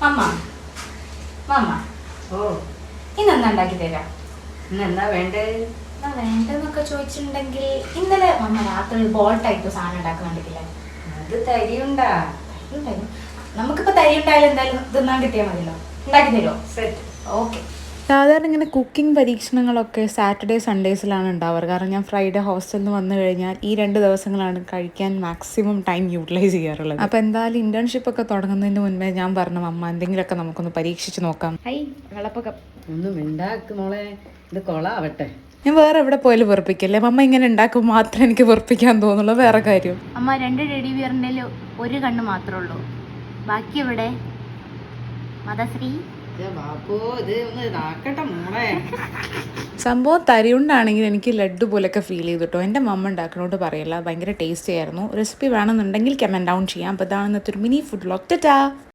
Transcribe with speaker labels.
Speaker 1: മമ്മ മമ്മ
Speaker 2: ഓ
Speaker 1: ഇന്നെന്താ ഉണ്ടാക്കി തരാം?
Speaker 2: ഇന്നെന്താ വേണ്ടേ?
Speaker 1: എന്താ വേണ്ടെന്നൊക്കെ ചോദിച്ചിട്ടുണ്ടെങ്കിൽ ഇന്നലെ മമ്മ രാത്രി ബോൾ ടൈപ്പ് സാധനം ഉണ്ടാക്കുന്നുണ്ടെങ്കിലേ
Speaker 2: അത് തരിയുണ്ടാ.
Speaker 1: ഉണ്ടായിരുന്നു. നമുക്കിപ്പോൾ തരി ഉണ്ടായാലും എന്തായാലും തിന്നാൻ കിട്ടിയാൽ മതിയല്ലോ. ഉണ്ടാക്കി തരുമോ?
Speaker 2: സെറ്റ്.
Speaker 1: ഓക്കെ.
Speaker 3: സാധാരണ ഇങ്ങനെ കുക്കിംഗ് പരീക്ഷണങ്ങളൊക്കെ സാറ്റർഡേ സൺഡേസിലാണ് ഉണ്ടാവാറ്. കാരണം ഞാൻ ഫ്രൈഡേ ഹോസ്റ്റലിൽ നിന്ന് വന്നു കഴിഞ്ഞാൽ ഈ 2 ദിവസങ്ങളാണ് കഴിക്കാൻ മാക്സിമം ടൈം യൂട്ടിലൈസ് ചെയ്യാറുള്ളത്. അപ്പോൾ എന്തായാലും ഇന്റേൺഷിപ്പ് ഒക്കെ തുടങ്ങുന്നതിന് മുൻപേ ഞാൻ പറഞ്ഞു അമ്മ എന്തെങ്കിലുമൊക്കെ നമുക്കൊന്ന് പരീക്ഷിച്ച് നോക്കാം. ഹൈ വെള്ളപ്പൊക്കം
Speaker 2: ഒന്നും ഉണ്ടാക്ക് മോളെ, ഇത് കൊളാവട്ടെ.
Speaker 3: ഞാൻ വേറെ എവിടെ പോയാലും വെറുപ്പിക്കല്ലേ, അമ്മ ഇങ്ങനെ ഉണ്ടാക്കും മാത്രമേ എനിക്ക് വെറുപ്പിക്കാൻ തോന്നുള്ളൂ. വേറെ കാര്യം
Speaker 1: അമ്മ 2 ടെഡി ബിയറിൻ്റെ ഒരു കണ്ണ് മാത്രമേ ഉള്ളൂ. ബാക്കി എവിടെ? മദശ്രീ
Speaker 2: ബാപ്പോ ഇത് ഒന്ന് ഇതാക്കട്ടെ മോളെ.
Speaker 3: സംഭവം തരിയുണ്ടാണെങ്കിൽ എനിക്ക് ലഡ്ഡു പോലെയൊക്കെ ഫീൽ ചെയ്തു കേട്ടോ. എൻ്റെ മമ്മ ഉണ്ടാക്കണോട്ട് പറയല്ല, ഭയങ്കര ടേസ്റ്റി ആയിരുന്നു. റെസിപ്പി വേണമെന്നുണ്ടെങ്കിൽ കമൻറ്റ് ഡൗൺ ചെയ്യാം. അപ്പോൾ ഇതാണ് ഇന്നത്തെ ഒരു മിനി ഫുഡ് വ്ലോഗ്. ടാറ്റാ.